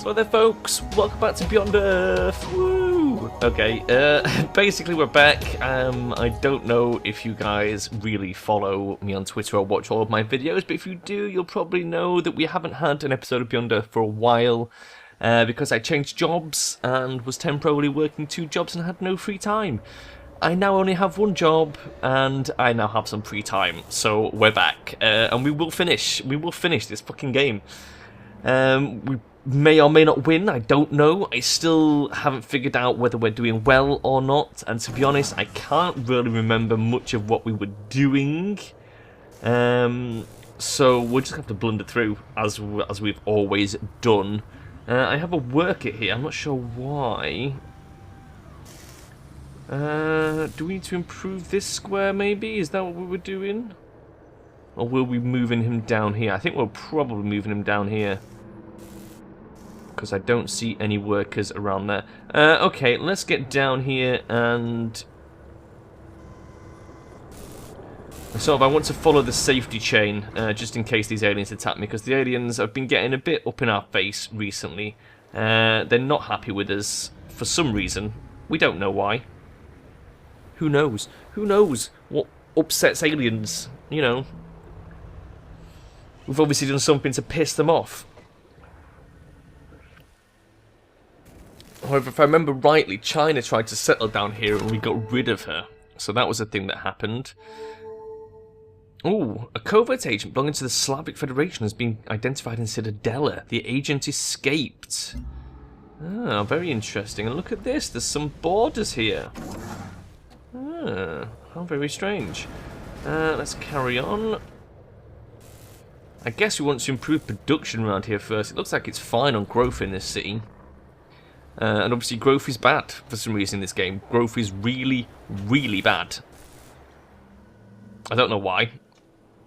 So there folks, welcome back to Beyond Earth, woo! Okay, basically we're back. I don't know if you guys really follow me on Twitter or watch all of my videos, but if you do, you'll probably know that we haven't had an episode of Beyond Earth for a while, because I changed jobs and was temporarily working 2 jobs and had no free time. I now only have 1 job, and I now have some free time, so we're back, and we will finish this fucking game. We may or may not win, I don't know. I still haven't figured out whether we're doing well or not, and to be honest, I can't really remember much of what we were doing. So we'll just have to blunder through, as we've always done. I have a worker here, I'm not sure why. Do we need to improve this square, maybe? Is that what we were doing? Or will we be moving him down here? I think we're probably moving him down here, because I don't see any workers around there. Okay, let's get down here and... I want to follow the safety chain, just in case these aliens attack me, because the aliens have been getting a bit up in our face recently. They're not happy with us for some reason. We don't know why. Who knows? Who knows what upsets aliens, you know? We've obviously done something to piss them off. However, if I remember rightly, China tried to settle down here and we got rid of her. So that was a thing that happened. Ooh, a covert agent belonging to the Slavic Federation has been identified in Citadella. The agent escaped. Ah, very interesting. And look at this, there's some borders here. Ah, how very strange. Let's carry on. I guess we want to improve production around here first. It looks like it's fine on growth in this city. And obviously growth is bad for some reason in this game. Growth is really, really bad. I don't know why.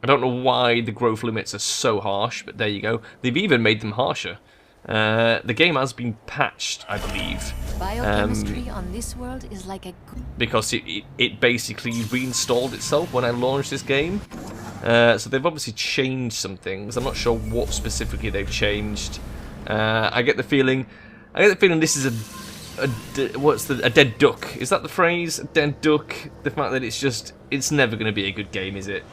I don't know why the growth limits are so harsh, but there you go. They've even made them harsher. The game has been patched, I believe. Biochemistry on this world is like a... Because it basically reinstalled itself when I launched this game. So they've obviously changed some things. I'm not sure what specifically they've changed. I get the feeling this is a dead duck. Is that the phrase? A dead duck? The fact that it's never going to be a good game, is it?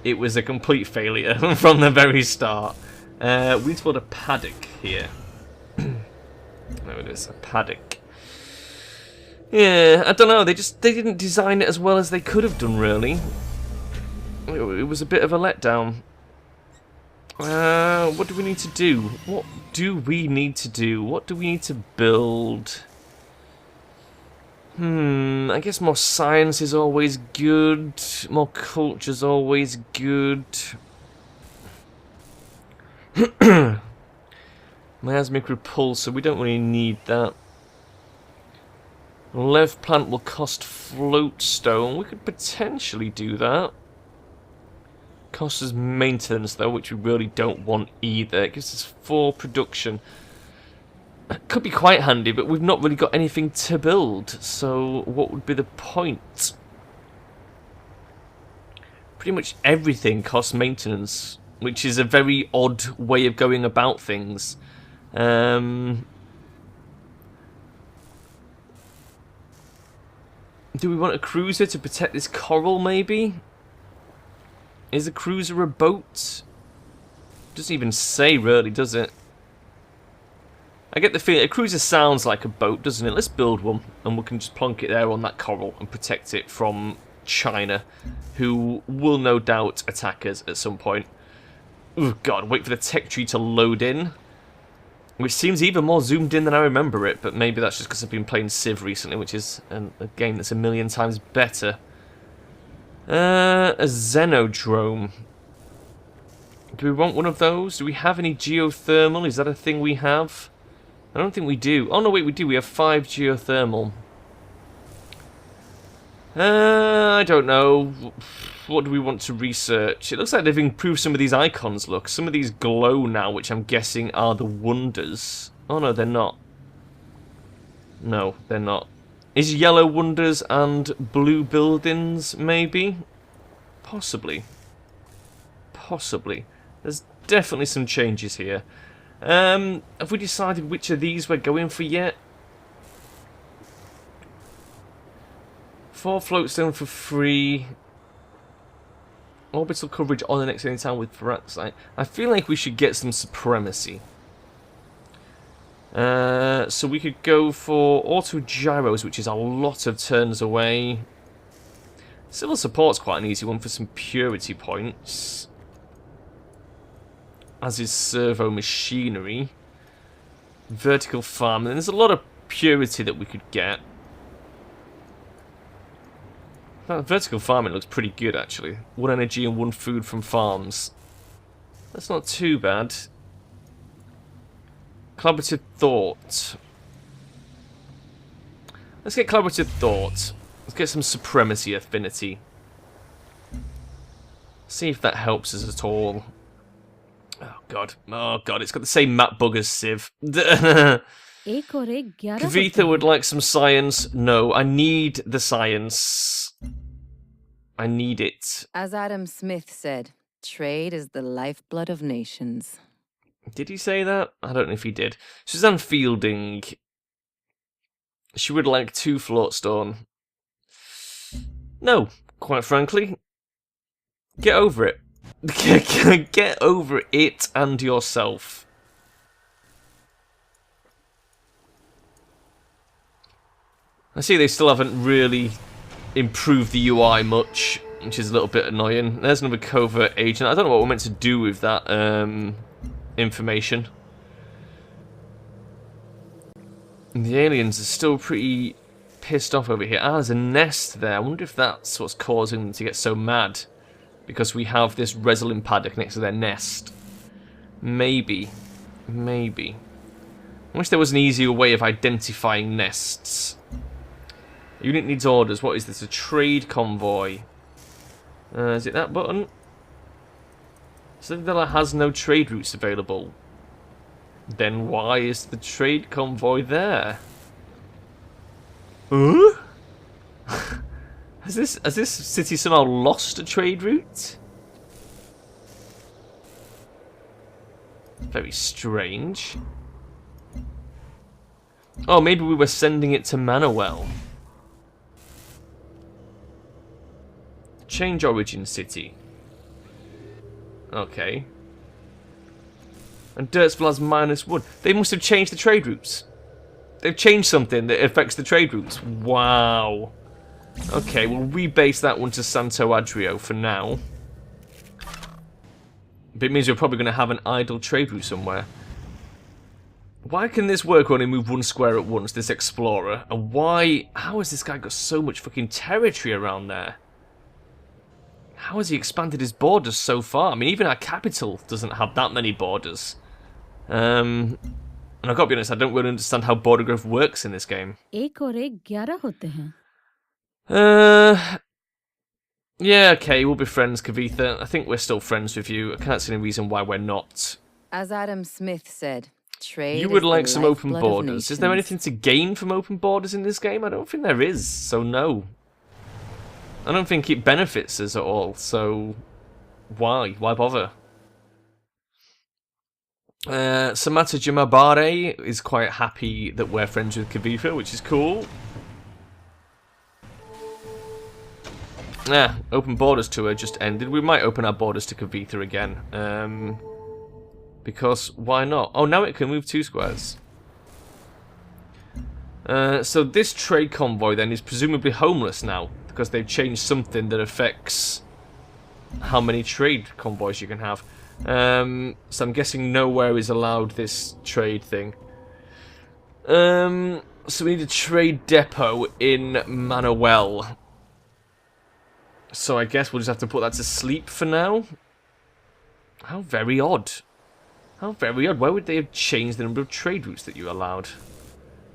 It was a complete failure from the very start. We need to build a paddock here. There it is, a paddock. Yeah, I don't know. They didn't design it as well as they could have done, really. It was a bit of a letdown. What do we need to do? What do we need to do? What do we need to build? I guess more science is always good. More culture's always good. Miasmic repulsor, we don't really need that. Lev plant will cost floatstone. We could potentially do that. Costs us maintenance though, which we really don't want either. It gives us 4 production. It could be quite handy, but we've not really got anything to build, so what would be the point? Pretty much everything costs maintenance, which is a very odd way of going about things. Do we want a cruiser to protect this coral, maybe? Is a cruiser a boat? Doesn't even say, really, does it? I get the feeling a cruiser sounds like a boat, doesn't it? Let's build one, and we can just plonk it there on that coral and protect it from China, who will no doubt attack us at some point. Oh god, wait for the tech tree to load in. Which seems even more zoomed in than I remember it, but maybe that's just because I've been playing Civ recently, which is a game that's a million times better. A Xenodrome. Do we want one of those? Do we have any geothermal? Is that a thing we have? I don't think we do. Oh no, wait, we do. We have 5 geothermal. I don't know. What do we want to research? It looks like they've improved some of these icons, look. Some of these glow now, which I'm guessing are the wonders. Oh no, they're not. No, they're not. Is yellow wonders and blue buildings, maybe? Possibly. Possibly. There's definitely some changes here. Have we decided which of these we're going for yet? 4 floatstone for free. Orbital coverage on the next any town with Brasilia. I feel like we should get some supremacy. So we could go for auto gyros, which is a lot of turns away. Civil support's quite an easy one for some purity points. As is servo machinery. Vertical farming. There's a lot of purity that we could get. Vertical farming looks pretty good, actually. 1 energy and 1 food from farms. That's not too bad. Collaborative thought. Let's get collaborative thought. Let's get some supremacy affinity. See if that helps us at all. Oh god. Oh god, it's got the same map bug as Civ. Kavitha would like some science. No, I need the science. I need it. As Adam Smith said, trade is the lifeblood of nations. Did he say that? I don't know if he did. Suzanne Fielding. She would like 2 floatstone. No, quite frankly. Get over it. Get over it and yourself. I see they still haven't really improved the UI much, which is a little bit annoying. There's another covert agent. I don't know what we're meant to do with that information. And the aliens are still pretty pissed off over here. Ah, there's a nest there. I wonder if that's what's causing them to get so mad. Because we have this resin paddock next to their nest. Maybe. Maybe. I wish there was an easier way of identifying nests. Unit needs orders. What is this? A trade convoy. Is it that button? Citadel has no trade routes available. Then why is the trade convoy there? Huh? Has this city somehow lost a trade route? Very strange. Oh, maybe we were sending it to Manuel. Change origin city. Okay. And Dirtsville has -1. They must have changed the trade routes. They've changed something that affects the trade routes. Wow. Okay, we'll rebase that one to Santo Adrio for now. But it means we're probably going to have an idle trade route somewhere. Why can this worker only move 1 square at once, this explorer? And why... How has this guy got so much fucking territory around there? How has he expanded his borders so far? I mean, even our capital doesn't have that many borders. And I've got to be honest, I don't really understand how border growth works in this game. Yeah, okay, we'll be friends, Kavitha. I think we're still friends with you. I can't see any reason why we're not. As Adam Smith said, trade You would is like the some open lifeblood of borders. Is there nations. anything to gain from open borders in this game? I don't think there is, so no. I don't think it benefits us at all, so why? Why bother? Samata Jumabare is quite happy that we're friends with Kavitha, which is cool. Yeah, open borders to her just ended. We might open our borders to Kavitha again. Because why not? Oh, now it can move 2 squares. So this trade convoy then is presumably homeless now, because they've changed something that affects how many trade convoys you can have. So I'm guessing nowhere is allowed this trade thing. So we need a trade depot in Manuel. So I guess we'll just have to put that to sleep for now. How very odd. How very odd. Why would they have changed the number of trade routes that you allowed?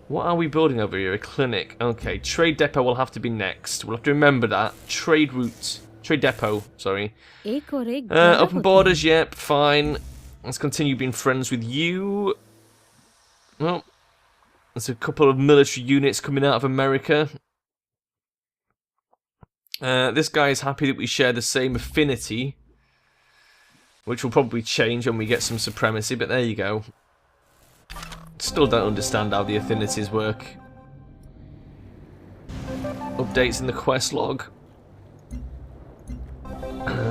What are we building over here? A clinic. Okay, trade depot will have to be next. We'll have to remember that. Trade routes. Trade depot, sorry. Open borders, yep, fine. Let's continue being friends with you. Well, there's a couple of military units coming out of America. This guy is happy that we share the same affinity, which will probably change when we get some supremacy, but there you go. Still don't understand how the affinities work. Updates in the quest log.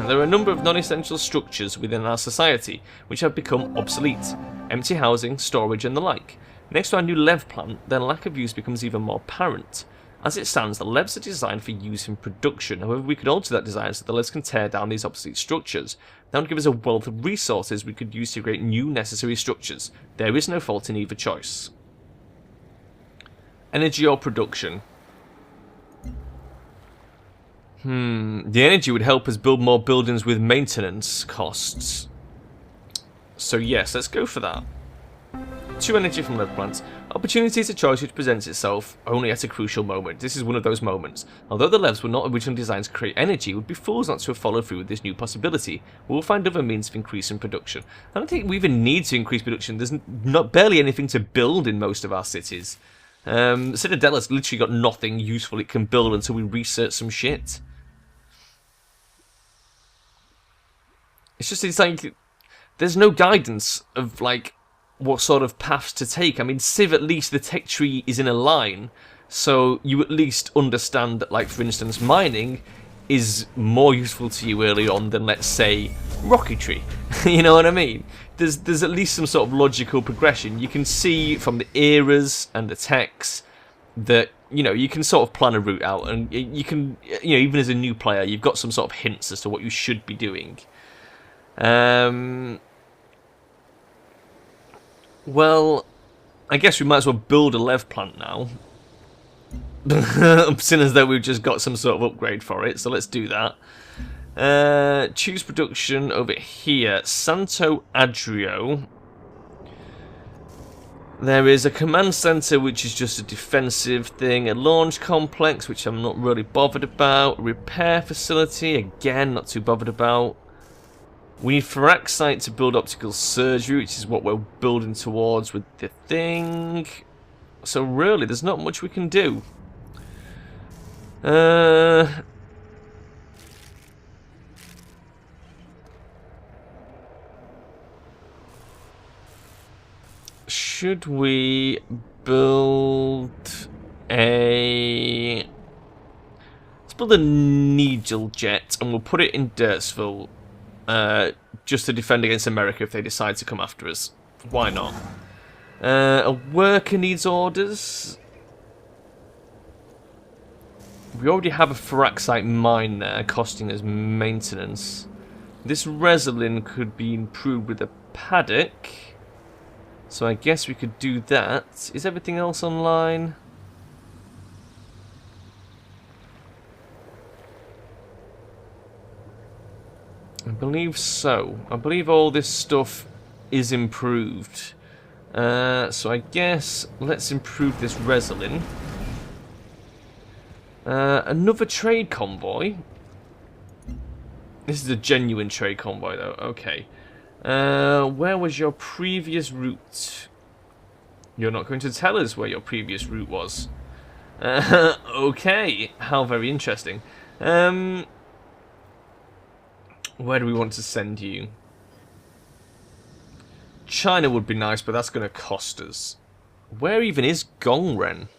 There are a number of non-essential structures within our society which have become obsolete. Empty housing, storage and the like. Next to our new LEV plant, their lack of use becomes even more apparent. As it stands, the LEVs are designed for use in production. However, we could alter that design so the LEVs can tear down these obsolete structures. That would give us a wealth of resources we could use to create new necessary structures. There is no fault in either choice. Energy or production? The energy would help us build more buildings with maintenance costs. So yes, let's go for that. 2 energy from LEV plants. Opportunity is a choice which presents itself only at a crucial moment. This is one of those moments. Although the LEVs were not originally designed to create energy, it would be fools not to have followed through with this new possibility. We will find other means of increasing production. I don't think we even need to increase production. There's barely anything to build in most of our cities. Citadella's literally got nothing useful it can build until we research some shit. It's like there's no guidance of like what sort of paths to take. I mean, Civ, at least the tech tree is in a line, so you at least understand that, like, for instance, mining is more useful to you early on than, let's say, rocketry. You know what I mean? There's at least some sort of logical progression. You can see from the eras and the techs that, you know, you can sort of plan a route out, and you can, you know, even as a new player, you've got some sort of hints as to what you should be doing. Well, I guess we might as well build a LEV plant now. Seeing as though we've just got some sort of upgrade for it, so let's do that. Choose production over here. Santo Adrio. There is a command center, which is just a defensive thing. A launch complex, which I'm not really bothered about. A repair facility, again, not too bothered about. We need Firaxite to build optical surgery, which is what we're building towards with the thing. So really, there's not much we can do. Should we build a... Let's build a Needle jet, and we'll put it in Dirtsville. Just to defend against America if they decide to come after us. Why not? A worker needs orders. We already have a Firaxite mine there, costing us maintenance. This Resolin could be improved with a paddock. So I guess we could do that. Is everything else online? I believe so. I believe all this stuff is improved. So I guess let's improve this Resolin. Another trade convoy. This is a genuine trade convoy though. Okay. Where was your previous route? You're not going to tell us where your previous route was. Okay. How very interesting. Where do we want to send you? China would be nice, but that's going to cost us. Where even is Gongren?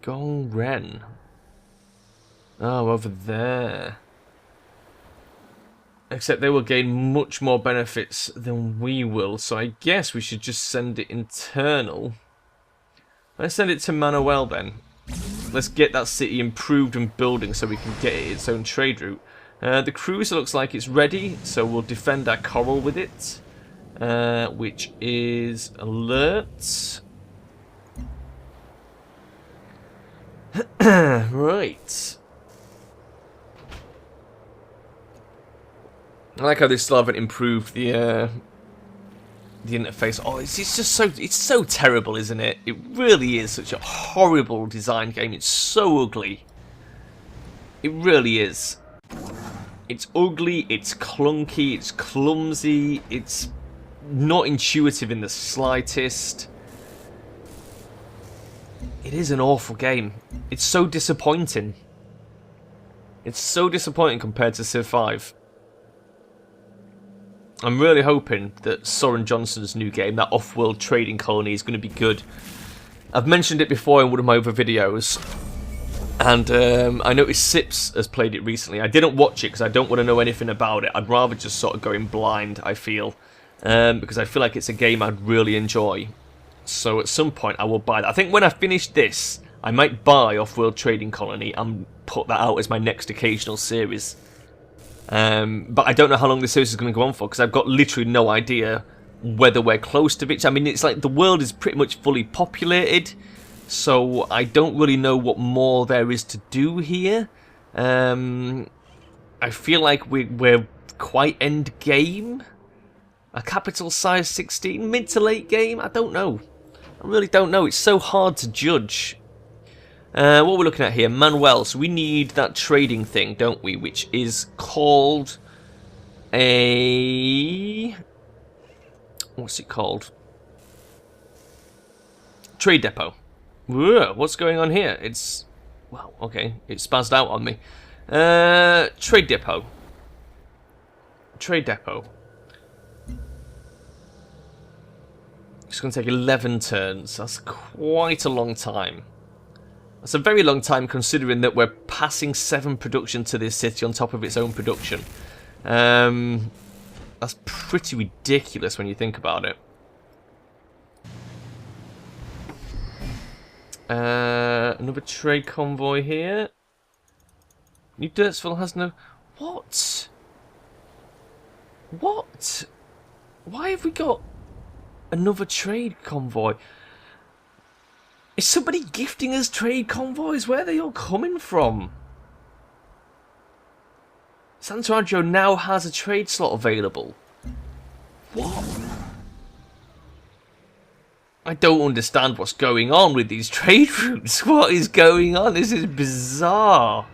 Gongren. Oh, over there. Except they will gain much more benefits than we will, so I guess we should just send it internal. Let's send it to Manuel then. Let's get that city improved and building so we can get it its own trade route. The cruiser looks like it's ready, so we'll defend our coral with it. Which is alert. Right. I like how they still haven't improved the interface. Oh, it's just so terrible, isn't it? It really is such a horrible design game. It's so ugly. It really is. It's ugly, it's clunky, it's clumsy, it's not intuitive in the slightest. It is an awful game. It's so disappointing. It's so disappointing compared to Civ 5. I'm really hoping that Soren Johnson's new game, that off-world trading colony, is going to be good. I've mentioned it before in one of my other videos, and I noticed Sips has played it recently. I didn't watch it because I don't want to know anything about it. I'd rather just sort of go in blind, I feel, because I feel like it's a game I'd really enjoy. So at some point I will buy that. I think when I finish this, I might buy Off-World Trading Colony and put that out as my next occasional series. But I don't know how long the series is going to go on for, because I've got literally no idea whether we're close to it. I mean, it's like the world is pretty much fully populated, so I don't really know what more there is to do here. I feel like we're quite end game. A capital size 16, mid to late game? I don't know. I really don't know. It's so hard to judge. What we're looking at here, Manuel. So we need that trading thing, don't we? Which is called a... What's it called? Trade depot. Whoa, what's going on here? It's... Well, okay. It spazzed out on me. Trade depot. Trade depot. It's going to take 11 turns. That's quite a long time. That's a very long time considering that we're passing 7 production to this city on top of its own production. That's pretty ridiculous when you think about it. Another trade convoy here. New Dirtsville has no... What? What? Why have we got another trade convoy? Is somebody gifting us trade convoys? Where are they all coming from? Santoraggio now has a trade slot available. What? I don't understand what's going on with these trade routes. What is going on? This is bizarre.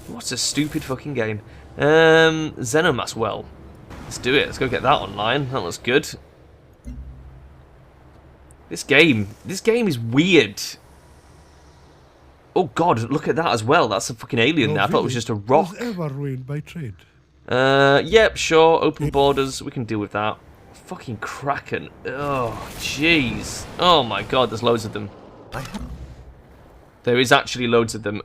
What a stupid fucking game. Xenomass, well. Let's do it. Let's go get that online. That looks good. This game is weird. Oh god, look at that as well. That's a fucking alien there. I thought it was just a rock. Was ever ruined by trade. Yep, sure. Open borders. We can deal with that. Fucking Kraken. Oh, jeez. Oh my god, there's loads of them. There is actually loads of them.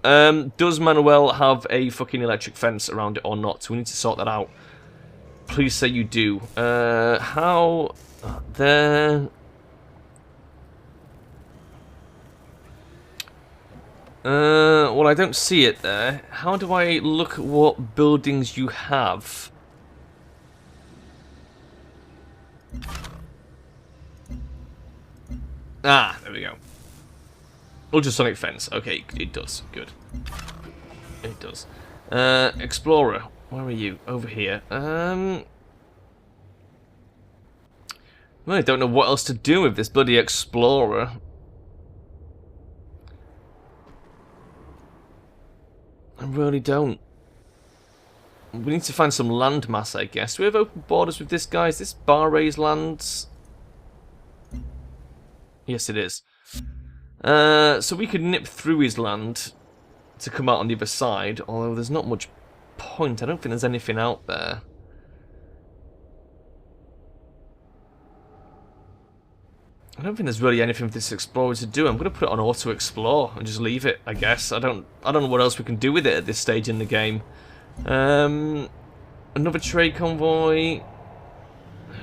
Does Manuel have a fucking electric fence around it or not? We need to sort that out. Please say you do. How... there... well, I don't see it there. How do I look at what buildings you have? Ah, there we go. Ultrasonic fence. Okay, it does. Good. It does. Explorer. Where are you? Over here. Well, I don't know what else to do with this bloody Explorer. I really don't. We need to find some land mass, I guess. Do we have open borders with this guy? Is this Bahrain's lands? Yes, it is. So we could nip through his land to come out on the other side, although there's not much point. I don't think there's anything out there. I don't think there's really anything for this explorer to do. I'm going to put it on auto explore and just leave it, I guess. I don't know what else we can do with it at this stage in the game. Another trade convoy.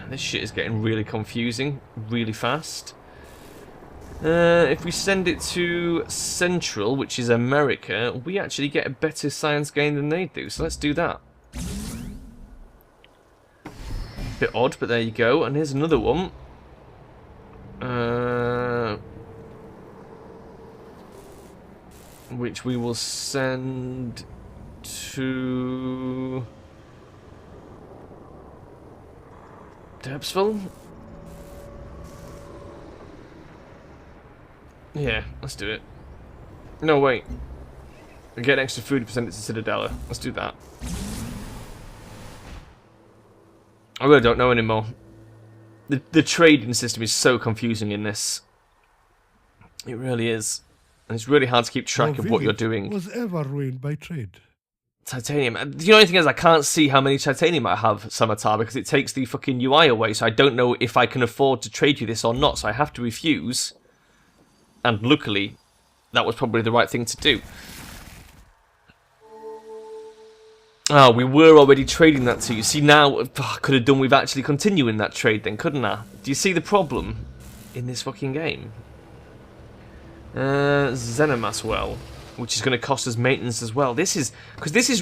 This shit is getting really confusing, really fast. If we send it to Central, which is America, we actually get a better science gain than they do. So let's do that. Bit odd, but there you go. And here's another one. Which we will send to Derbsville. Yeah, let's do it. No, wait. We get extra food to send it to Citadella. Let's do that. I really don't know anymore. The trading system is so confusing in this. It really is. And it's really hard to keep track of what you're doing. Was ever ruined by trade. Titanium. The only thing is I can't see how many titanium I have, Samatar, because it takes the fucking UI away, so I don't know if I can afford to trade you this or not, so I have to refuse. And luckily, that was probably the right thing to do. Oh, we were already trading that to you. See, now, I could have done with actually continuing that trade then, couldn't I? Do you see the problem in this fucking game? Xenomass Well, which is going to cost us maintenance as well. This is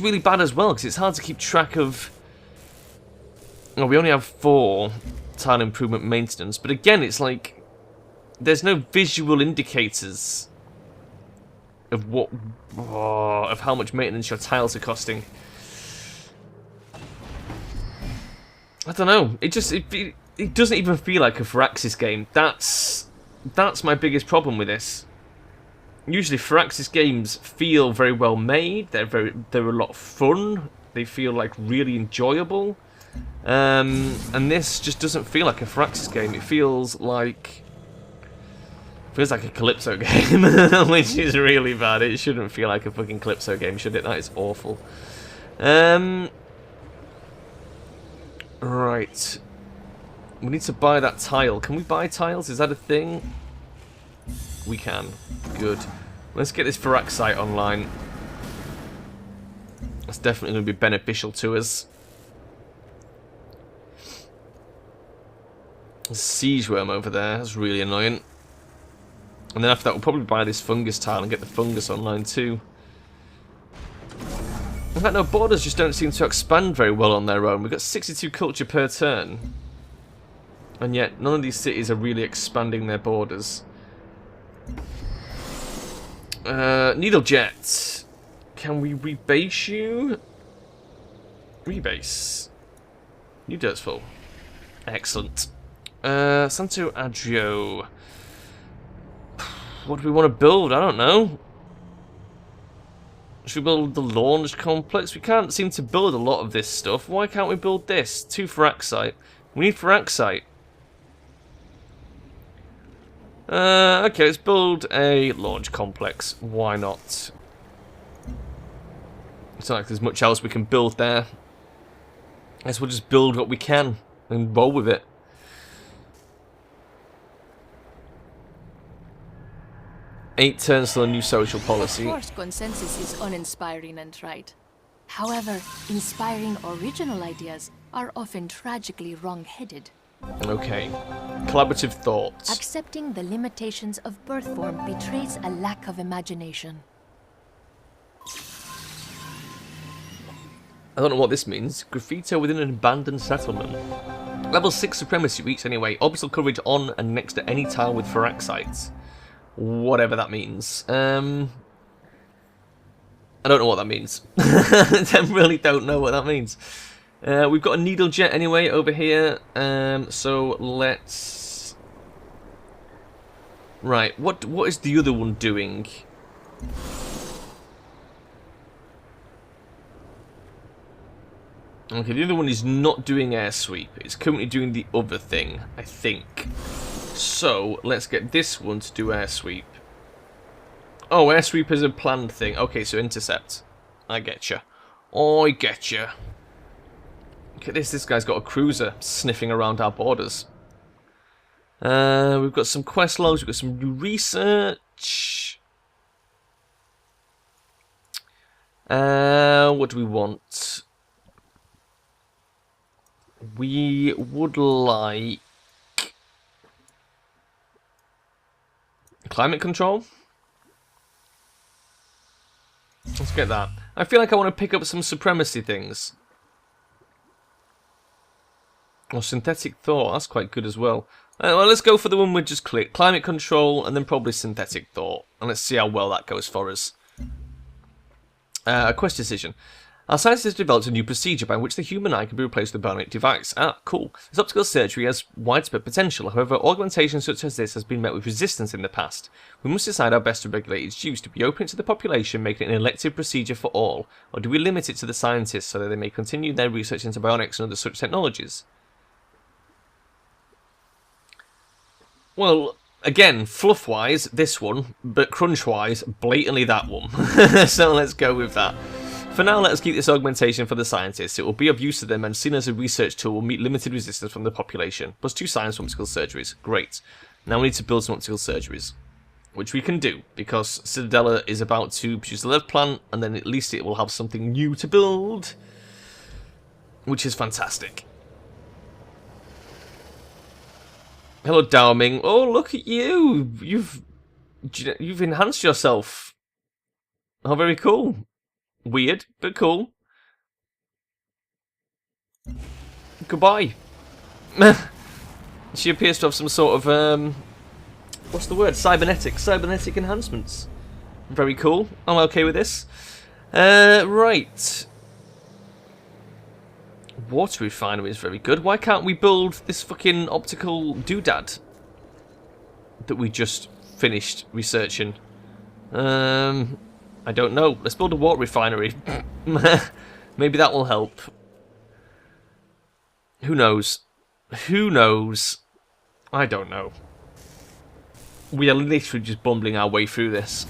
really bad as well, because it's hard to keep track of... Oh, we only have 4 tile improvement maintenance, but again, it's like... There's no visual indicators of what... Oh, of how much maintenance your tiles are costing. I don't know. It doesn't even feel like a Firaxis game. That's my biggest problem with this. Usually Firaxis games feel very well made. They're a lot of fun. They feel like really enjoyable. And this just doesn't feel like a Firaxis game. It feels like a Calypso game, which is really bad. It shouldn't feel like a fucking Calypso game, should it? That is awful. Right. We need to buy that tile. Can we buy tiles? Is that a thing? We can. Good. Let's get this Firaxite online. That's definitely going to be beneficial to us. There's a siege worm over there. That's really annoying. And then after that, we'll probably buy this fungus tile and get the fungus online too. In fact, no, borders just don't seem to expand very well on their own. We've got 62 culture per turn. And yet, none of these cities are really expanding their borders. Needlejet. Can we rebase you? Rebase. New dirt's full. Excellent. Santo Adrio. What do we want to build? I don't know. Should we build the launch complex? We can't seem to build a lot of this stuff. Why can't we build this? 2 Firaxite. We need Firaxite. Okay, let's build a launch complex. Why not? It's not like there's much else we can build there. I guess we'll just build what we can and roll with it. Eight turns to a new social policy. Of course, consensus is uninspiring and trite. However, inspiring original ideas are often tragically wrong-headed. Okay. Collaborative thoughts. Accepting the limitations of birth form betrays a lack of imagination. I don't know what this means. Graffito within an abandoned settlement. Level 6 supremacy reached anyway. Orbital coverage on and next to any tile with Firaxites. Whatever that means. I don't know what that means. I really don't know what that means. We've got a needle jet anyway over here. So let's... Right, what is the other one doing? Okay, the other one is not doing air sweep. It's currently doing the other thing, I think. So, let's get this one to do air sweep. Oh, air sweep is a planned thing. Okay, so intercept. I getcha. I getcha. Look at this. This guy's got a cruiser sniffing around our borders. We've got some quest logs. We've got some new research. What do we want? We would like climate control. Let's get that. I feel like I want to pick up some supremacy things. Or synthetic thought. That's quite good as well. Well, let's go for the one we just clicked. Climate control and then probably synthetic thought. And let's see how well that goes for us. A quest decision. Our scientists have developed a new procedure by which the human eye can be replaced with a bionic device. Ah, cool. This optical surgery has widespread potential. However, augmentation such as this has been met with resistance in the past. We must decide how best to regulate its use. Do we open it to the population, making it an elective procedure for all? Or do we limit it to the scientists so that they may continue their research into bionics and other such technologies? Well, again, fluff-wise, this one, but crunch-wise, blatantly that one. So let's go with that. For now, let us keep this augmentation for the scientists. It will be of use to them and seen as a research tool will meet limited resistance from the population. Plus 2 science for optical surgeries. Great. Now we need to build some optical surgeries. Which we can do, because Citadella is about to produce a left plant, and then at least it will have something new to build. Which is fantastic. Hello, Dowming. Oh, look at you! You've enhanced yourself. Oh, very cool. Weird, but cool. Goodbye. She appears to have some sort of, what's the word? Cybernetic enhancements. Very cool. I'm okay with this. Right. Water refinery is very good. Why can't we build this fucking optical doodad that we just finished researching? I don't know. Let's build a water refinery. Maybe that will help. Who knows? Who knows? I don't know. We are literally just bumbling our way through this.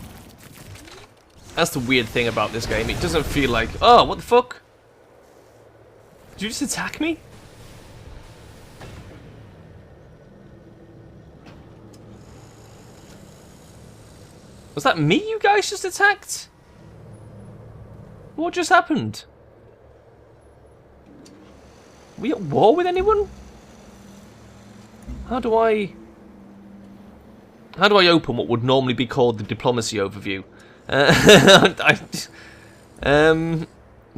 That's the weird thing about this game. It doesn't feel like... Oh, what the fuck? Did you just attack me? Was that me you guys just attacked? What just happened? Are we at war with anyone? How do I open what would normally be called the diplomacy overview? Is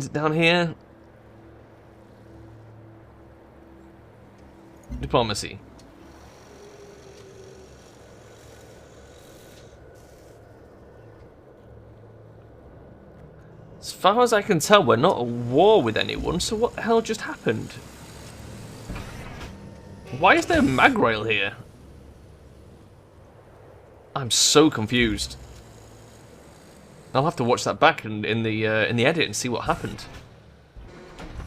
it down here? Diplomacy. As far as I can tell, we're not at war with anyone, so what the hell just happened? Why is there a mag rail here? I'm so confused. I'll have to watch that back in the edit and see what happened.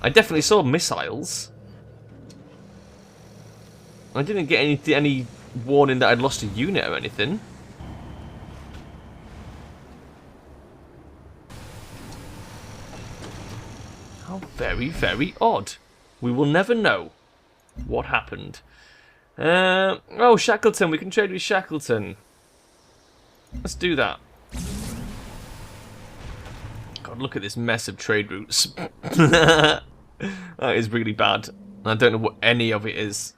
I definitely saw missiles. I didn't get any warning that I'd lost a unit or anything. How very, very odd. We will never know what happened. Oh, Shackleton. We can trade with Shackleton. Let's do that. God, look at this mess of trade routes. That is really bad. I don't know what any of it is.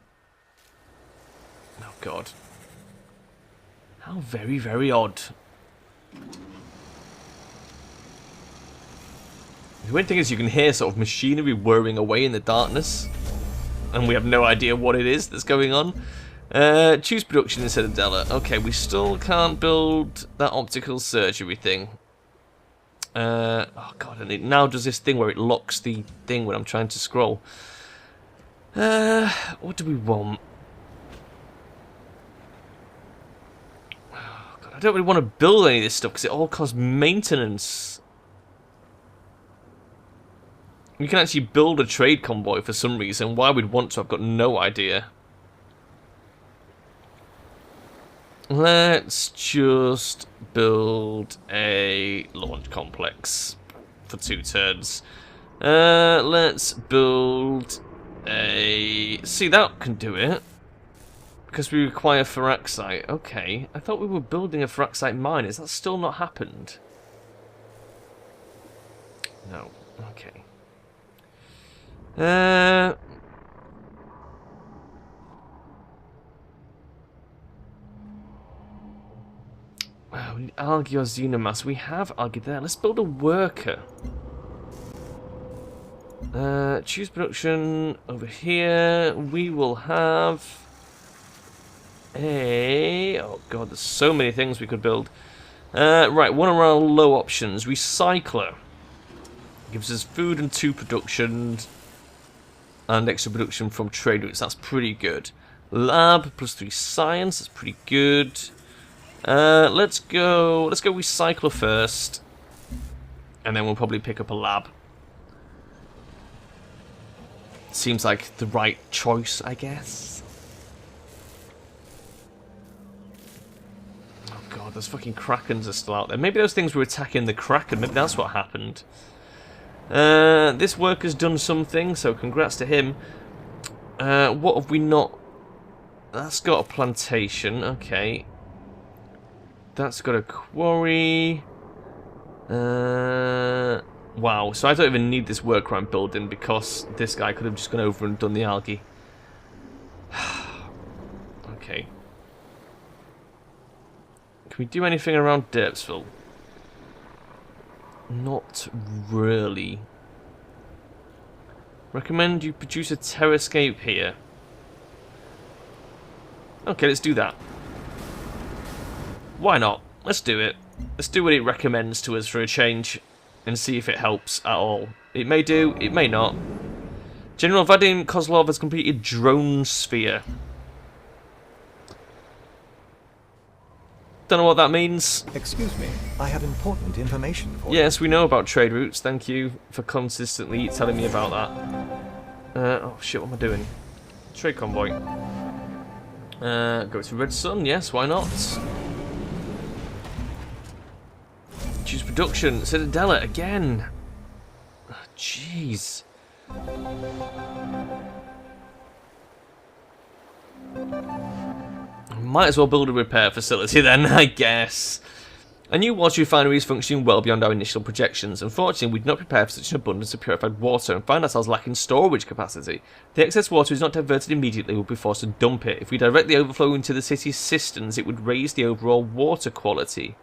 Oh, God. How very, very odd. The weird thing is you can hear sort of machinery whirring away in the darkness. And we have no idea what it is that's going on. Choose production instead of Citadella. Okay, we still can't build that optical surgery thing. Oh god, and it now does this thing where it locks the thing when I'm trying to scroll. What do we want? Oh god, I don't really want to build any of this stuff because it all costs maintenance. We can actually build a trade convoy for some reason. Why we'd want to, I've got no idea. Let's just build a launch complex for 2 turns. Let's build a... See, that can do it. Because we require Feraxite. Okay, I thought we were building a Feraxite mine. Has that still not happened? No. Okay. Wow, we need algae or xenomass. We have algae there. Let's build a worker. Choose production over here. We will have a... Oh god, there's so many things we could build. Right, one of our low options. Recycler. Gives us food and 2 production. And extra production from trade routes. That's pretty good. Lab plus 3 science. That's pretty good. Let's go recycler first, and then we'll probably pick up a lab. Seems like the right choice, I guess. Oh god, those fucking krakens are still out there. Maybe those things were attacking the kraken. Maybe that's what happened. This worker's done something, so congrats to him. What have we not... That's got a plantation, okay. That's got a quarry. Wow, so I don't even need this worker I'm building because this guy could have just gone over and done the algae. Okay. Can we do anything around Dirtsville? Not really. Recommend you produce a terrascape here. Okay, let's do that. Why not? Let's do it. Let's do what it recommends to us for a change and see if it helps at all. It may do, it may not. General Vadim Kozlov has completed Drone Sphere. Don't know what that means. Excuse me, I have important information for you. Yes, we know about trade routes. Thank you for consistently telling me about that. Oh shit, what am I doing? Trade convoy. Go to Red Sun, yes, why not? Choose production, Citadella again. Jeez. Might as well build a repair facility then, I guess. A new water refinery is functioning well beyond our initial projections. Unfortunately, we did not prepare for such an abundance of purified water and find ourselves lacking storage capacity. The excess water is not diverted immediately, we'll be forced to dump it. If we direct the overflow into the city's cisterns, it would raise the overall water quality.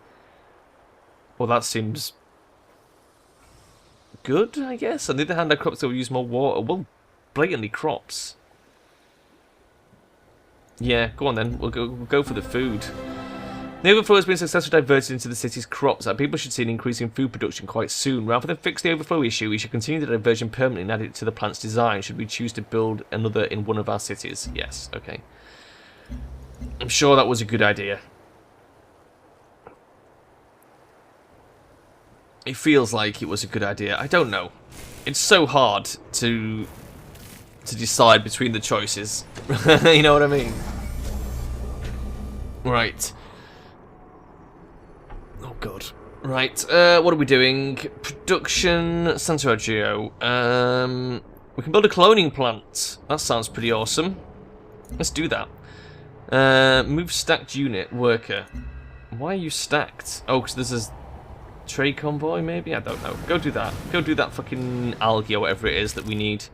Well, that seems good, I guess. On the other hand, our crops that will use more water. Well, blatantly crops. Yeah, go on then. We'll go for the food. The overflow has been successfully diverted into the city's crops. Our people should see an increase in food production quite soon. Rather than fix the overflow issue, we should continue the diversion permanently and add it to the plant's design should we choose to build another in one of our cities. Yes, okay. I'm sure that was a good idea. It feels like it was a good idea. I don't know. It's so hard to decide between the choices. You know what I mean? Right. Oh god. Right. What are we doing? Production San Sergio. We can build a cloning plant. That sounds pretty awesome. Let's do that. Move stacked unit worker. Why are you stacked? Oh, because there's a trade convoy, maybe? I don't know. Go do that. Go do that fucking algae or whatever it is that we need.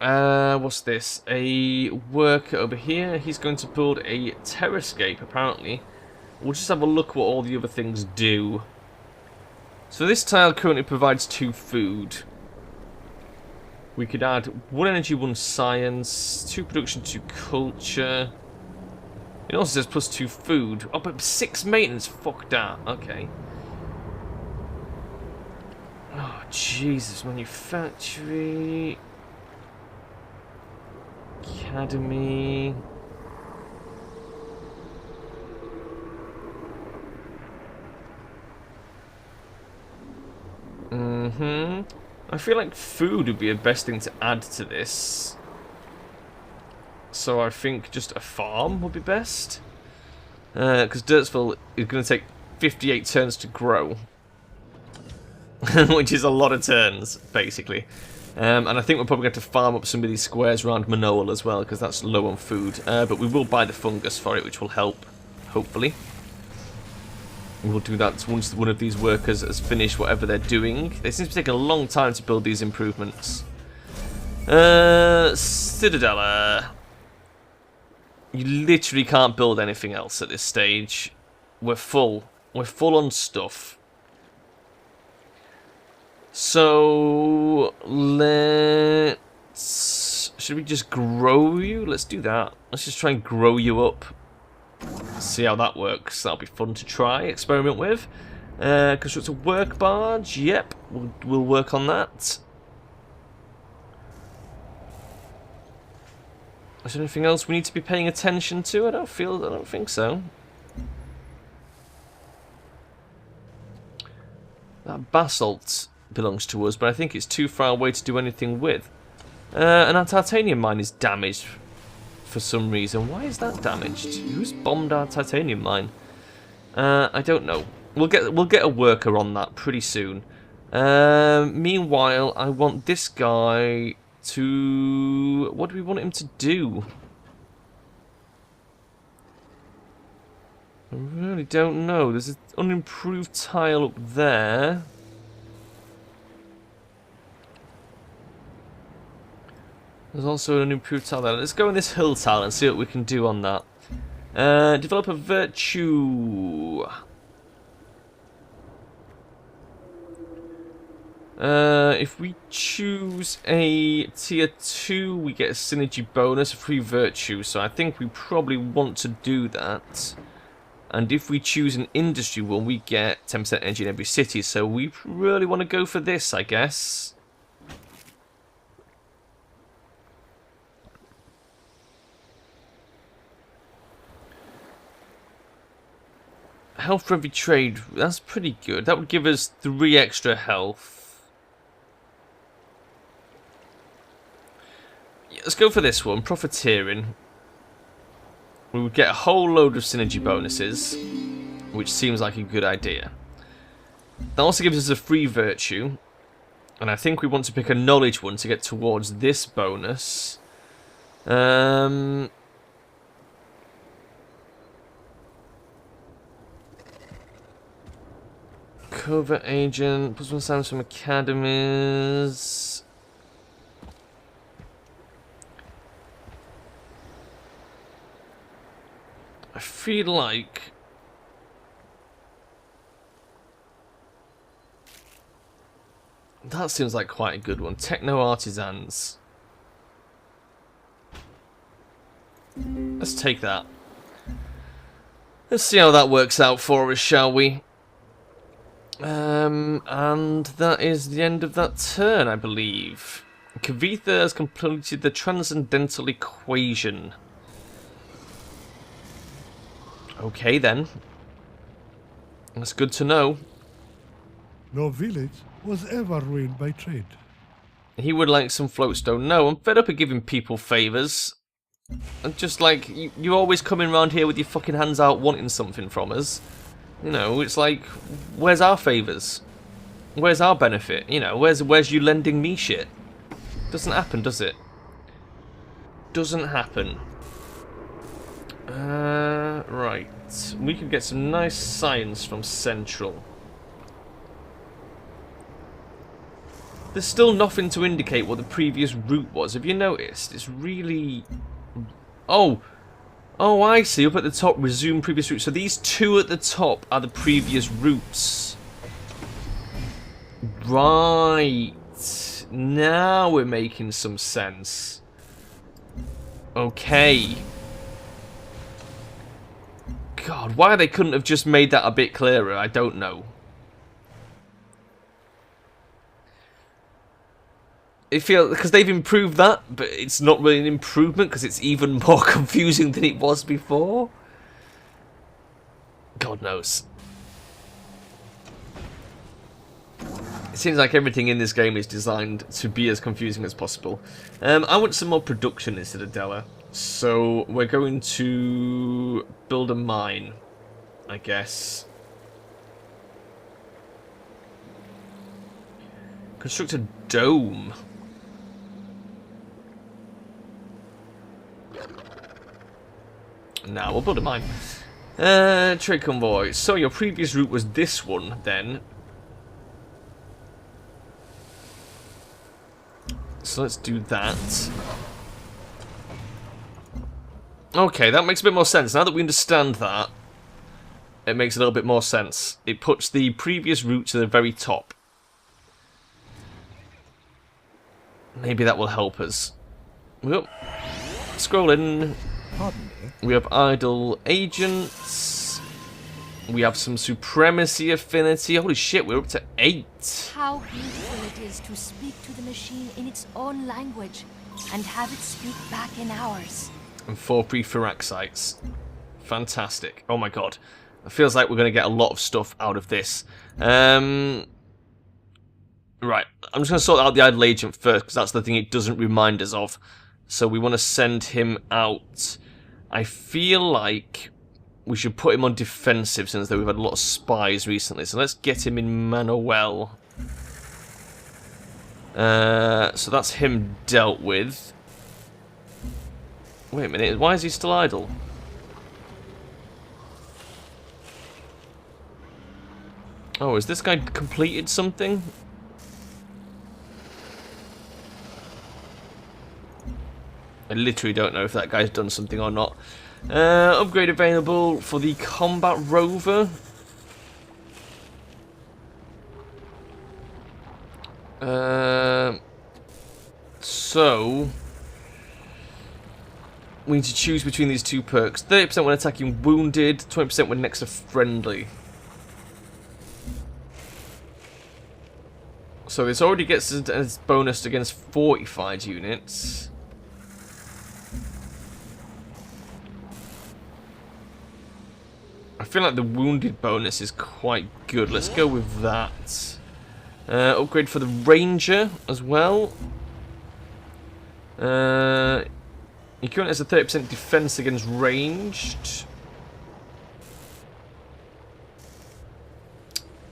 What's this? A worker over here. He's going to build a terrascape, apparently. We'll just have a look what all the other things do. So this tile currently provides 2 food. We could add 1 energy, 1 science, 2 production, 2 culture. It also says plus 2 food. Oh, but 6 maintenance. Fuck that. Okay. Oh, Jesus. Manufactory. Academy. I feel like food would be the best thing to add to this. So I think just a farm would be best. Because Dirtsville is going to take 58 turns to grow. Which is a lot of turns, basically. And I think we're probably going to farm up some of these squares around Manoel as well, because that's low on food. But we will buy the fungus for it, which will help, hopefully. We'll do that once one of these workers has finished whatever they're doing. They seem to be taking a long time to build these improvements. Citadella. You literally can't build anything else at this stage. We're full. We're full on stuff. So let's... Should we just grow you? Let's do that. Let's just try and grow you up. See how that works. That'll be fun to try, experiment with. Construct a work barge. Yep, we'll work on that. Is there anything else we need to be paying attention to? I don't think so. That basalt belongs to us, but I think it's too far away to do anything with. And our titanium mine is damaged for some reason. Why is that damaged? Who's bombed our titanium mine? I don't know. We'll get a worker on that pretty soon. Meanwhile, I want this guy to... What do we want him to do? I really don't know. There's an unimproved tile up there. There's also an unimproved tile there. Let's go in this hill tile and see what we can do on that. Develop a virtue. If we choose a tier 2, we get a synergy bonus, a free virtue. So I think we probably want to do that. And if we choose an industry one, we get 10% energy in every city. So we really want to go for this, I guess. Health for every trade, that's pretty good. That would give us 3 extra health. Yeah, let's go for this one, profiteering. We would get a whole load of synergy bonuses, which seems like a good idea. That also gives us a free virtue, and I think we want to pick a knowledge one to get towards this bonus. Covert agent, plus 1 sounds from academies. I feel like that seems like quite a good one. Techno artisans. Let's take that. Let's see how that works out for us, shall we? And that is the end of that turn, I believe. Kavitha has completed the transcendental equation. Okay then. That's good to know. No village was ever ruined by trade. He would like some floatstone. No, I'm fed up of giving people favours. I'm just like, you're always coming around here with your fucking hands out wanting something from us. You know, it's like, where's our favours? Where's our benefit? You know, where's you lending me shit? Doesn't happen, does it? Doesn't happen. Right. We could get some nice science from Central. There's still nothing to indicate what the previous route was. Have you noticed? It's really... Oh, I see. Up at the top, resume previous route. So these 2 at the top are the previous routes. Right. Now we're making some sense. Okay. God, why they couldn't have just made that a bit clearer, I don't know. I feel because they've improved that, but it's not really an improvement because it's even more confusing than it was before. God knows. It seems like everything in this game is designed to be as confusing as possible. I want some more production in Citadella, so we're going to build a mine, I guess. Construct a dome. Now we'll build a mine. Trade convoy. So your previous route was this one, then. So let's do that. Okay, that makes a bit more sense. Now that we understand that, it makes a little bit more sense. It puts the previous route to the very top. Maybe that will help us. Well, scrolling. Pardon me. We have idle agents. We have some supremacy affinity. Holy shit, we're up to 8. How beautiful it is to speak to the machine in its own language and have it speak back in ours. And 4 free Firaxites. Fantastic. Oh my god. It feels like we're going to get a lot of stuff out of this. Right. I'm just going to sort out the idle agent first, because that's the thing it doesn't remind us of. So we want to send him out. I feel like we should put him on defensive, since we've had a lot of spies recently. So let's get him in Manuel. So that's him dealt with. Wait a minute, why is he still idle? Oh, has this guy completed something? I literally don't know if that guy's done something or not. Upgrade available for the combat rover. So we need to choose between these two perks. 30% when attacking wounded, 20% when next to friendly. So this already gets us bonus against fortified units. I feel like the wounded bonus is quite good. Let's go with that. Upgrade for the ranger as well. Your current has a 30% defense against ranged.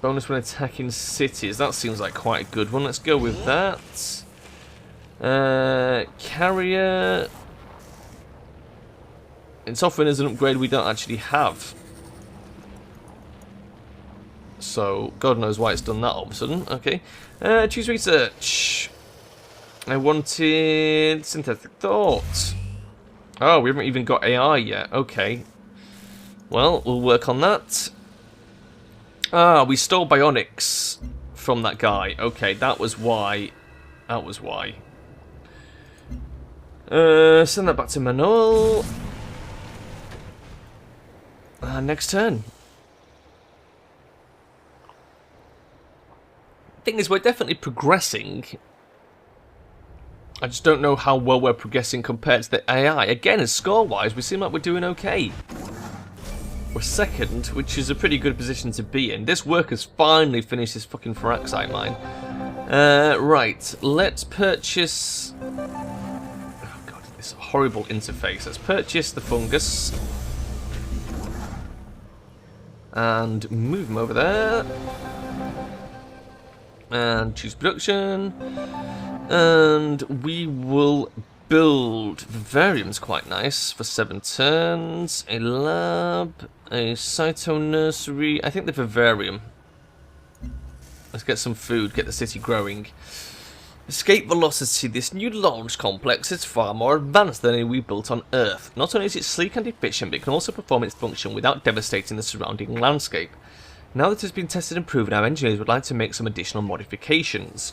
Bonus when attacking cities. That seems like quite a good one. Let's go with that. Carrier. It's offering as an upgrade we don't actually have. So, God knows why it's done that all of a sudden. Okay. Choose research. I wanted synthetic thought. Oh, we haven't even got AI yet. Okay. Well, we'll work on that. Ah, we stole bionics from that guy. Okay, that was why. That was why. Send that back to Manuel. Next turn. Thing is, we're definitely progressing. I just don't know how well we're progressing compared to the AI. Again, as score-wise, we seem like we're doing okay. We're second, which is a pretty good position to be in. This worker's finally finished his fucking Firaxite mine. Right, let's purchase... Oh god, this horrible interface. Let's purchase the fungus. And move him over there. And choose production. And we will build Vivarium's quite nice for 7 turns. A lab, a cyto nursery. I think the Vivarium. Let's get some food, get the city growing. Escape velocity. This new launch complex is far more advanced than any we built on Earth. Not only is it sleek and efficient, but it can also perform its function without devastating the surrounding landscape. Now that it has been tested and proven, our engineers would like to make some additional modifications.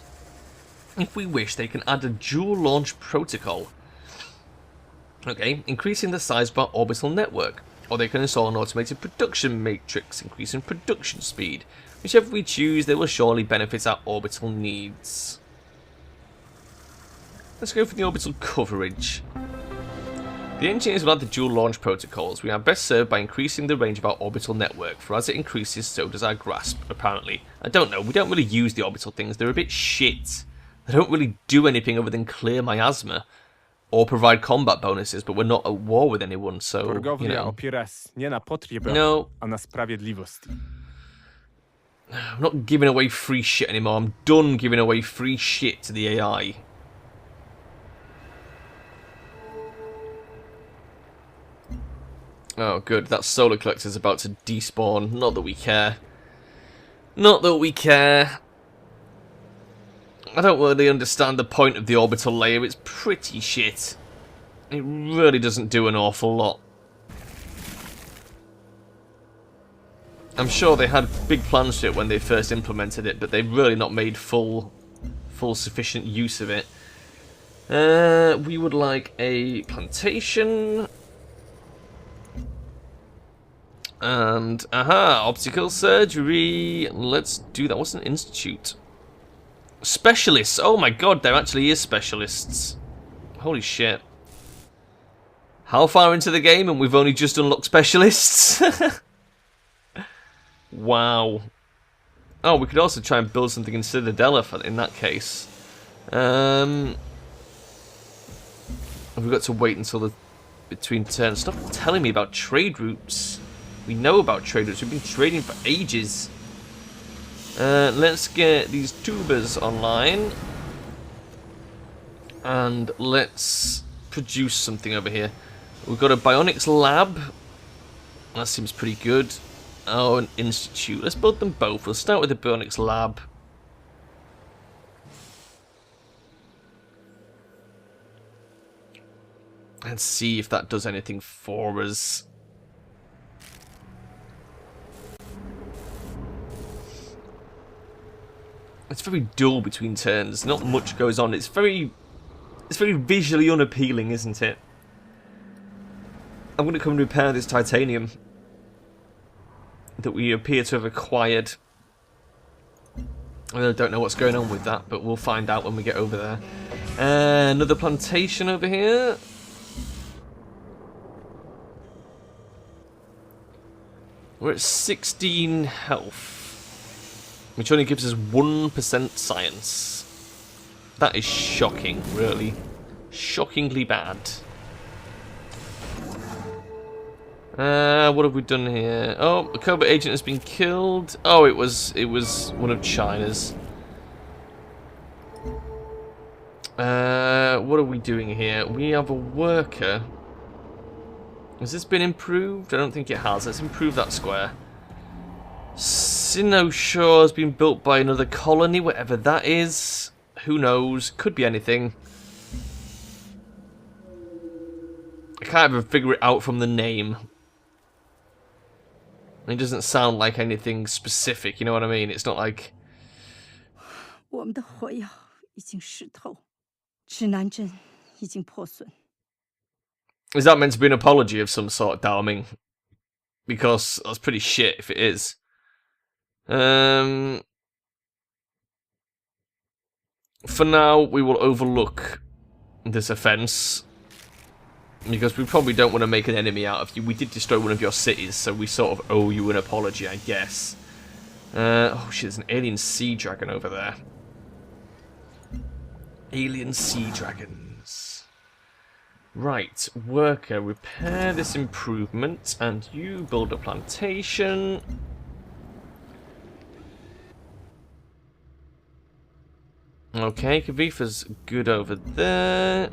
If we wish, they can add a dual launch protocol. Okay, increasing the size of our orbital network. Or they can install an automated production matrix, increasing production speed. Whichever we choose, they will surely benefit our orbital needs. Let's go for the orbital coverage. The engineers will add the dual launch protocols. We are best served by increasing the range of our orbital network, for as it increases, so does our grasp, apparently. I don't know, we don't really use the orbital things, they're a bit shit. They don't really do anything other than clear miasma, or provide combat bonuses, but we're not at war with anyone, so, you know. No. I'm not giving away free shit anymore, I'm done giving away free shit to the AI. Oh, good. That solar collector's about to despawn. Not that we care. Not that we care. I don't really understand the point of the orbital layer. It's pretty shit. It really doesn't do an awful lot. I'm sure they had big plans for it when they first implemented it, but they've really not made full sufficient use of it. We would like a plantation. And, aha, optical surgery. Let's do that. What's an institute? Specialists. Oh my god, there actually is specialists. Holy shit. How far into the game and we've only just unlocked specialists? Wow. Oh, we could also try and build something in Citadella in that case. Have we got to wait until between turns? Stop telling me about trade routes. We know about trade routes. We've been trading for ages. Let's get these tubers online. And let's produce something over here. We've got a bionics lab. That seems pretty good. Oh, an institute. Let's build them both. We'll start with the bionics lab. And see if that does anything for us. It's very dull between turns. Not much goes on. It's very visually unappealing, isn't it? I'm going to come and repair this titanium that we appear to have acquired. I don't know what's going on with that, but we'll find out when we get over there. Another plantation over here. We're at 16 health, which only gives us 1% science. That is shocking, really. Shockingly bad. What have we done here? Oh, a covert agent has been killed. Oh, it was one of China's. What are we doing here? We have a worker. Has this been improved? I don't think it has. Let's improve that square. Sinnoh Shore has been built by another colony, whatever that is. Who knows? Could be anything. I can't even figure it out from the name. It doesn't sound like anything specific, you know what I mean? It's not like... 我们的火药已经湿透，指南针已经破损。 Is that meant to be an apology of some sort, Dowming? Because that's pretty shit if it is. For now, we will overlook this offence. Because we probably don't want to make an enemy out of you. We did destroy one of your cities, so we sort of owe you an apology, I guess. Oh shit, there's an alien sea dragon over there. Alien sea dragons. Right, worker, repair this improvement, and you build a plantation. Okay, Kavifa's good over there.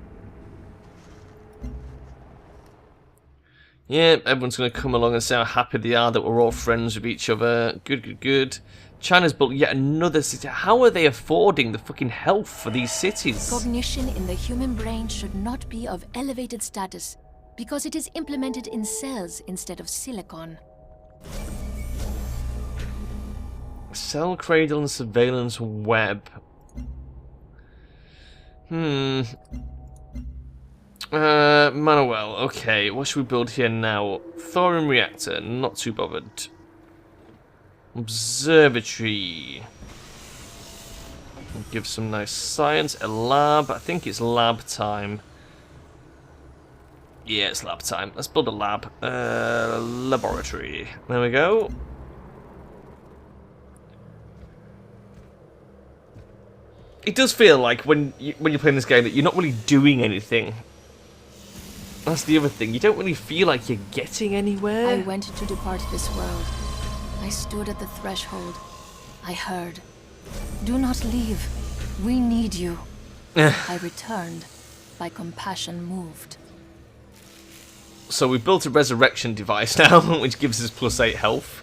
Yeah, everyone's going to come along and say how happy they are that we're all friends with each other. Good, good, good. China's built yet another city. How are they affording the fucking health for these cities? Cognition in the human brain should not be of elevated status because it is implemented in cells instead of silicon. Cell cradle and surveillance web. Manuel, okay, what should we build here now? Thorium reactor, not too bothered. Observatory. Give some nice science. A lab, I think it's lab time. Yeah, it's lab time. Let's build a lab. Laboratory. There we go. It does feel like when you're playing this game that you're not really doing anything. That's the other thing. You don't really feel like you're getting anywhere. I went to depart this world. I stood at the threshold. I heard, "Do not leave. We need you." I returned, by compassion moved. So we've built a resurrection device now, which gives us +8 health.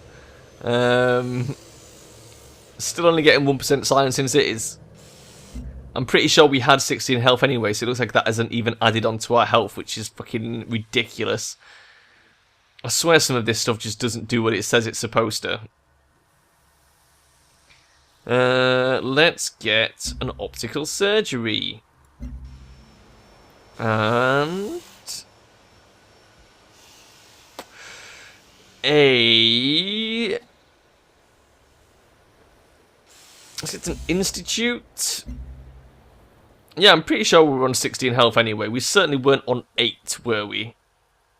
Still only getting 1% science in cities. I'm pretty sure we had 16 health anyway, so it looks like that hasn't even added on to our health, which is fucking ridiculous. I swear some of this stuff just doesn't do what it says it's supposed to. Let's get an optical surgery. And... Is it an institute? Yeah, I'm pretty sure we were on 16 health anyway. We certainly weren't on 8, were we?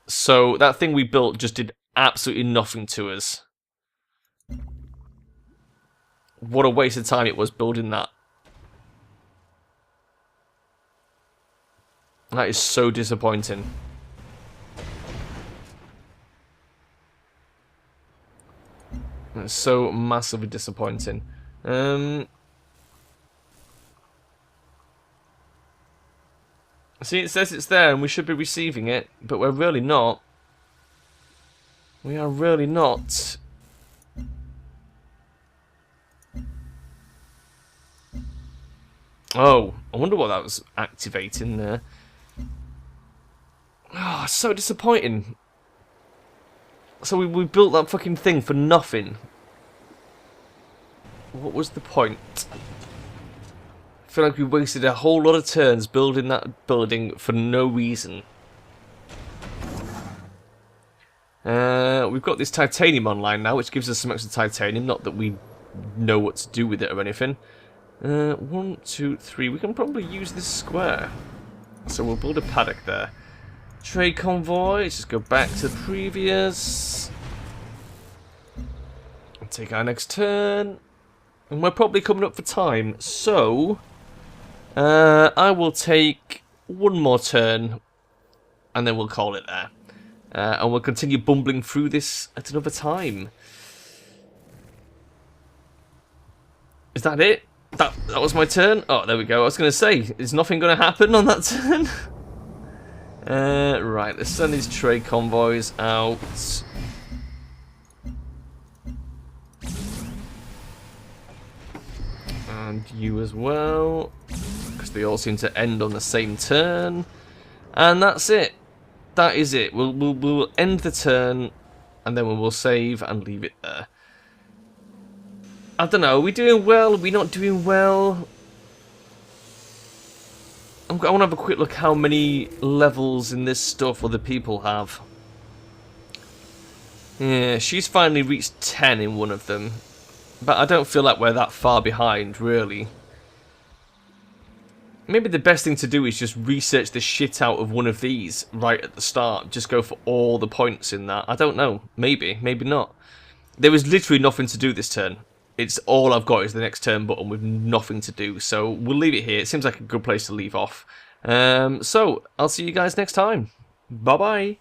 So that thing we built just did absolutely nothing to us. What a waste of time it was building that. That is so disappointing. That's so massively disappointing. See, it says it's there and we should be receiving it, but we're really not. We are really not. Oh, I wonder what that was activating there. Oh, so disappointing. So we built that fucking thing for nothing. What was the point? I feel like we wasted a whole lot of turns building that building for no reason. We've got this titanium online now, which gives us some extra titanium. Not that we know what to do with it or anything. 1, 2, 3. We can probably use this square. So we'll build a paddock there. Trade convoy. Let's just go back to the previous. And take our next turn. And we're probably coming up for time. So, I will take one more turn. And then we'll call it there. And we'll continue bumbling through this at another time. Is that it? That was my turn? Oh, there we go. I was going to say, is nothing going to happen on that turn? Right, let's send these trade convoys out. And you as well. Because they all seem to end on the same turn. And that's it. That is it. We'll end the turn, and then we will save and leave it there. I don't know. Are we doing well? Are we not doing well? I want to have a quick look how many levels in this stuff other people have. Yeah, she's finally reached 10 in one of them. But I don't feel like we're that far behind, really. Maybe the best thing to do is just research the shit out of one of these right at the start. Just go for all the points in that. I don't know. Maybe. Maybe not. There was literally nothing to do this turn. It's all I've got is the next turn button with nothing to do. So we'll leave it here. It seems like a good place to leave off. So I'll see you guys next time. Bye-bye.